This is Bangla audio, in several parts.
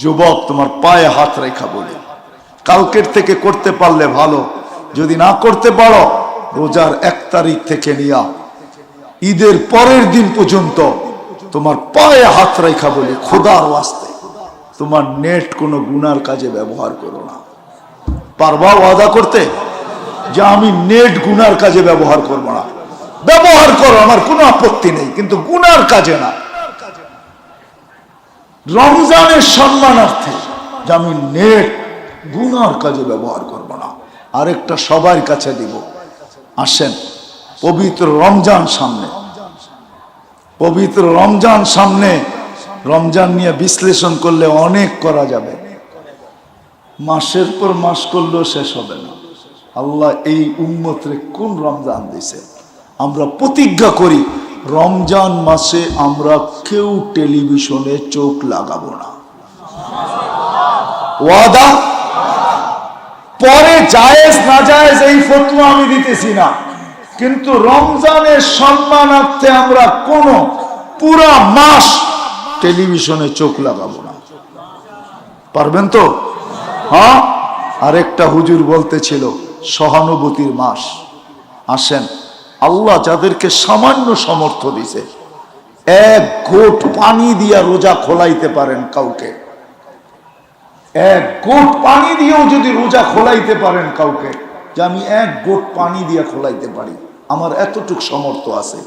যুবক, তোমার পায়ে হাত রেখা বলি, কালকের থেকে করতে পারলে ভালো, যদি না করতে পারো রোজার 1 তারিখ থেকে নিয়া ঈদের পরের দিন পর্যন্ত তোমার পায়ে হাত রেখা বলি, খোদার ওয়াস্তে তোমার নেট কোনো গুনার কাজে ব্যবহার করো না। পারবা ওয়াদা করতে যে আমি নেট গুনার কাজে ব্যবহার করবো না? ব্যবহার করো, আমার কোনো আপত্তি নেই, কিন্তু গুনার কাজে না। রমজানের সম্মানার্থে যে আমি নেট গুনার কাজে ব্যবহার করব না। আরেকটা সবার কাছে দিব, আসেন পবিত্র রমজান সামনে, পবিত্র রমজান সামনে, রমজান নিয়ে বিশ্লেষণ করলে অনেক করা যাবে, মাসের পর মাস করলেও শেষ হবে না। আল্লাহ এই উম্মতরে কোন রমজান দিছে? আমরা প্রতিজ্ঞা করি রমজান মাসে আমরা কেউ টেলিভিশনে চোখ লাগাবো না। ওয়াদা? পরে জায়েজ না জায়েজ এই ফতোয়া আমি দিতেছি না, কিন্তু রমজানের সম্মানার্থে আমরা কোন পুরা মাস টেলিভিশনে চোখ লাগাবো না। পারবেন তো? হ্যাঁ। আরেকটা হুজুর বলতেছিল সহানুভূতির মাস। আসেন, আল্লাহ যাদেরকে সামান্য সামর্থ্য দিছে, 1 ঘোট পানি দিয়া রোজা খোলাইতে পারেন কাউকে, 1 ঘোট পানি দিয়েও যদি রোজা খোলাইতে পারেন কাউকে, যে আমি 1 ঘোট পানি দিয়া খোলাইতে পারি, আমার এতটুক সামর্থ্য আছে,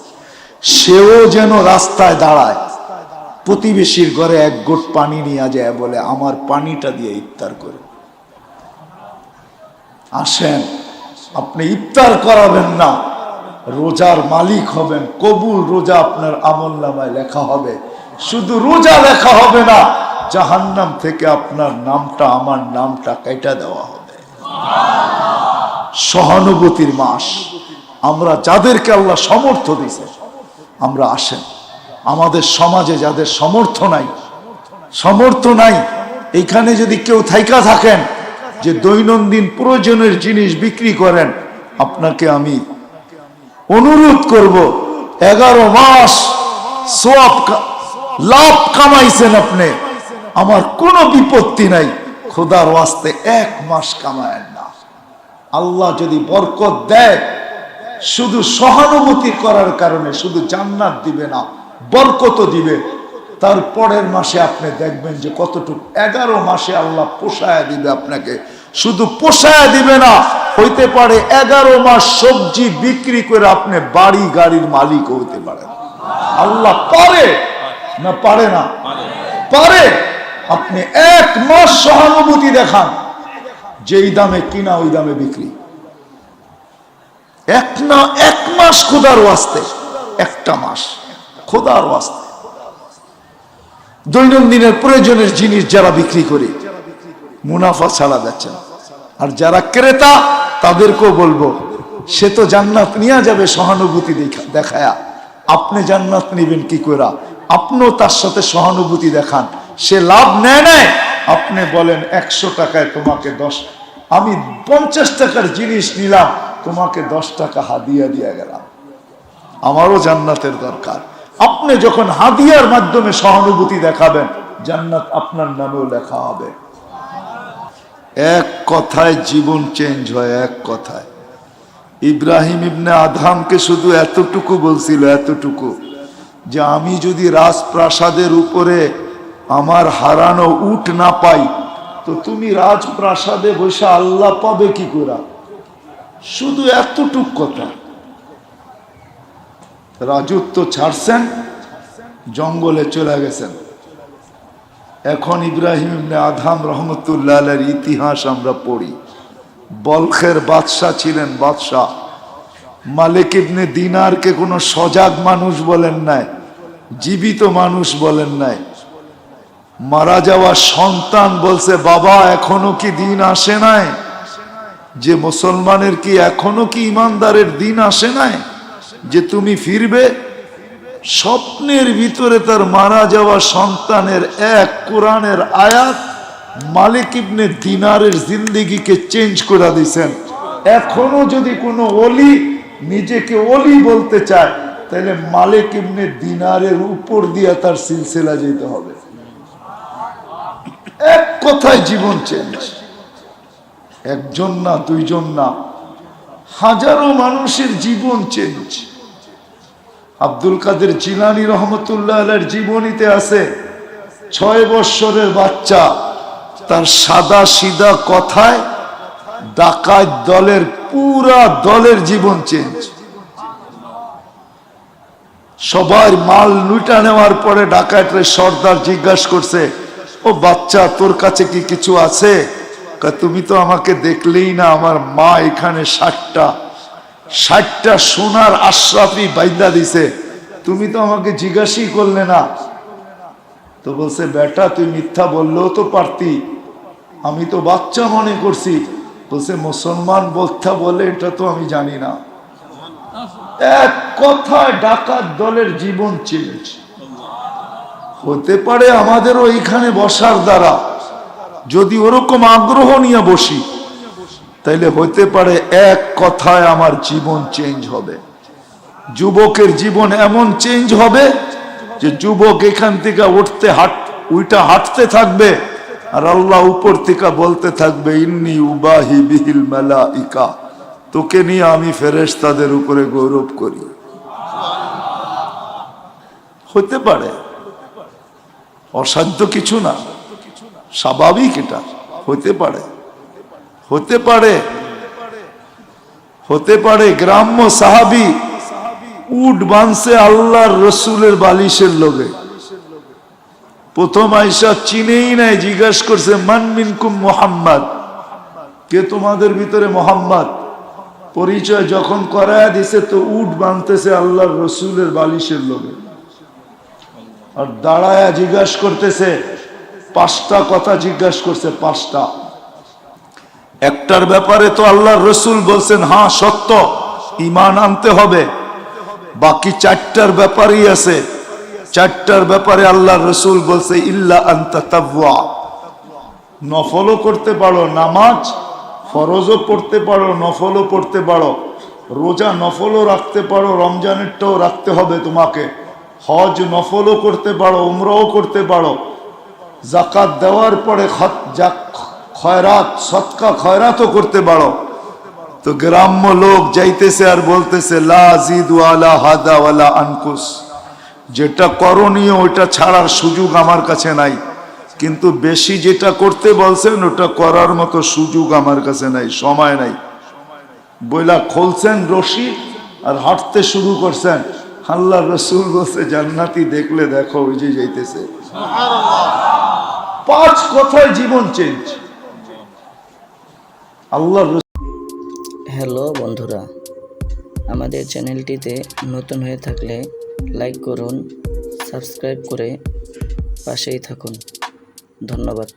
সেও যেন রাস্তায় দাঁড়ায় প্রতিবেশীর ঘরে 1 ঘোট পানি নিয়ে যায়, বলে আমার পানিটা দিয়ে ইফতার করে। আসেন, আপনি ইফতার করাবেন না, রোজার মালিক হবেন, কবুল রোজা আপনার আমলনামায় লেখা হবে। শুধু রোজা লেখা হবে না, জাহান্নাম থেকে আপনার নামটা, আমার নামটা কেটে দেওয়া হবে। সহানুভূতির মাস। আমরা যাদেরকে আল্লাহ সামর্থ্য দিয়েছে, আমরা আসেন, আমাদের সমাজে যাদের সামর্থ্য নাই, এইখানে যদি কেউ থাইকা থাকেন যে দৈনন্দিন প্রয়োজনের জিনিস বিক্রি করেন, আপনাকে আমি অনুরোধ করব, 11 মাস সওয়াব লাভ কামাইছেন আপনি, আমার কোনো বিপত্তি নাই, খোদার ওয়াস্তে 1 মাস কামায়েন না। আল্লাহ যদি বরকত দেয়, শুধু সহানুভূতি করার কারণে শুধু জান্নাত দিবে না, বরকতও দিবে। তারপরের মাসে আপনি দেখবেন যে কতটুকু 11 মাসে আল্লাহ পোষায় দিবে আপনাকে। শুধু পোষায় দিবে না, হইতে পারে 11 মাস সবজি বিক্রি করে আপনি বাড়ি গাড়ির মালিক হইতে পারেন। আল্লাহ পারে না? পারে না? পারে। আপনি 1 মাস সহানুভূতি দেখান, যেই দামে কিনা ওই দামে বিক্রি। 1 মাস খোদার ওয়াস্তে, 1টা মাস খোদার ওয়াস্তে দৈনন্দিনের প্রয়োজনের জিনিস যারা বিক্রি করে মুনাফা ছাড়া যাচ্ছে। আর যারা ক্রেতা তাদেরকেও বলবো, সে তো জান্নাত নিয়ে যাবে সহানুভূতি দেখায়া, আপনি জান্নাত নিবেন কি করে? আপনিও তার সাথে সহানুভূতি দেখান। সে লাভ নেয়, আপনি বলেন 100 টাকায় তোমাকে 10, আমি 50 টাকার জিনিস নিলাম, তোমাকে 10 টাকা হাদিয়া দিয়ে গেলাম, আমারও জান্নাতের দরকার। আপনি যখন হাদিয়ার মাধ্যমে সহানুভূতি দেখাবেন, জান্নাত আপনার নামেও লেখা হবে। এক কথায় জীবন চেঞ্জ হয়, এক কথায়। ইব্রাহিম ইবনে আদহামকে শুধু এতটুকু বলছিল, এতটুকু, যে আমি যদি রাজপ্রাসাদের উপরে আমার হারানো উট না পাই, তো তুমি রাজপ্রাসাদে বসে আল্লাহ পাবে কি করে? শুধু এতটুক কথা। রাজত্ব ছাড়ছেন, জঙ্গলে চলে গেছেন। এখন ইব্রাহিম ইবনে আদহাম রহমতুল্লাহ আলাইহির ইতিহাস আমরা পড়ি। বলখের বাদশাহ ছিলেন, বাদশাহ। মালিক ইবনে দিনারকে কোনো সজাগ মানুষ বলেন নাই, জীবিত মানুষ বলেন নাই। মারা যাওয়া সন্তান বলছে, বাবা এখনো কি দিন আসে নাই? যে মুসলমানের কি এখনো কি ইমানদারের দিন আসে নাই যে তুমি ফিরবে? স্বপ্নের ভিতরে তার মারা যাওয়া সন্তানের এক কোরআনের আয়াত মালিক ইবনে দিনারের জিন্দেগিকে চেঞ্জ করে দিয়েছেন। এখনো যদি কোনো ওলি নিজেকে ওলি বলতে চায়, তাহলে মালিক ইবনে দিনারের উপর দিয়ে তার সিলসিলা যেতে হবে। কথায় জীবন চেঞ্জ। একজন না, দুইজন না, হাজারো মানুষের জীবন চেঞ্জ। আব্দুল কাদের জিলানী রহমতুল্লাহ আলাইহির জীবনীতে আছে 6 বৎসরের বাচ্চা তার সাদা সিধা কথায় ডাকাত দলের পুরা দলের জীবন চেঞ্জ। সবার মাল লুটা নেওয়ার পরে ডাকাতের সর্দার জিজ্ঞাসা করছে, ও বাচ্চা, তোর কাছে কি কিছু আছে? তুমি তো আমাকে দেখলেই না, আমার মা এখানে 60টা সোনার আশরাফি বাইদা দিছে, তুমি তো আমাকে জিজ্ঞাসাই করলে না। তো বলছে, বেটা তুই মিথ্যা বললেও তো পারতি, আমি তো বাচ্চা মনে করছি। বলছে, মুসলমান মিথ্যা বলে এটা তো আমি জানি না। এক কথায় ডাকাত দলের জীবন চেঞ্জ। হতে পারে আমাদেরও এইখানে বসার দ্বারা যদি ওরকম আগ্রহ নিয়ে বসি, তাইলে হতে পারে এক কথায় আমার জীবন চেঞ্জ হবে। যুবকের জীবন এমন চেঞ্জ হবে যে যুবক এখান থেকে হাঁটতে থাকবে, আর আল্লাহ উপর থেকে বলতে থাকবে, ইন্নী উবাহি বিহিল মালাইকা, তোকে নিয়ে আমি ফেরেশতাদের উপরে গৌরব করি। হতে পারে, অসাধ্য কিছু না, স্বাভাবিক, এটা হতে পারে। হতে পারে, হতে পারে গ্রাম্য সাহাবী উট বানছে আল্লাহর রসুলের বালিশের লগে, প্রথম আইসা চিনেই নাই, জিজ্ঞাসা করছে, মান মিনকুম মুহাম্মদ, কে তোমাদের ভিতরে মোহাম্মদ? পরিচয় যখন করায় দিছে তো উট বানতেছে আল্লাহর রসুলের বালিশের লগে, আর দাঁড়ায়া জিজ্ঞাসা করতেছে, 5টা কথা জিজ্ঞাসা করছে, 5টা। একটার ব্যাপারে তো আল্লাহর রসুল বলছেন, হ্যাঁ সত্য, ঈমান আনতে হবে। বাকি 4টার ব্যাপারেই আছে, 4টার ব্যাপারে আল্লাহর রসুল বলছে, ইল্লা আনতা তাওয়া, নফলও করতে পারো, নামাজ ফরজও পড়তে পারো, নফলও পড়তে পারো, রোজা নফলও রাখতে পারো, রমজানেরটাও রাখতে হবে তোমাকে, হজ নফলও করতে পারো, উমরাও করতে পারো, যাকাত দেওয়ার পরে খয়রাত সদকা খয়রাতও করতে পারো। তো গ্রাম্য লোক যাইতেছে আর বলতেছে, লা জিদু আলা হাদা ওয়ালা আনকুস, যেটা করণীয় ওইটা ছাড়ার সুযোগ আমার কাছে নাই, কিন্তু বেশি যেটা করতে বলছেন ওটা করার মতো সুযোগ আমার কাছে নাই, সময় নাই। বইলা খুলছেন রশি আর হাঁটতে শুরু করছেন। আল্লাহর রাসূল বলছে, জান্নাতি দেখলে দেখো, ওই যে যাইতেছে। 5 কথায় জীবন চেঞ্জ। আল্লাহর হ্যালো বন্ধুরা, আমাদের চ্যানেলটিতে নতুন হয়ে থাকলে লাইক করুন, সাবস্ক্রাইব করে পাশেই থাকুন। ধন্যবাদ।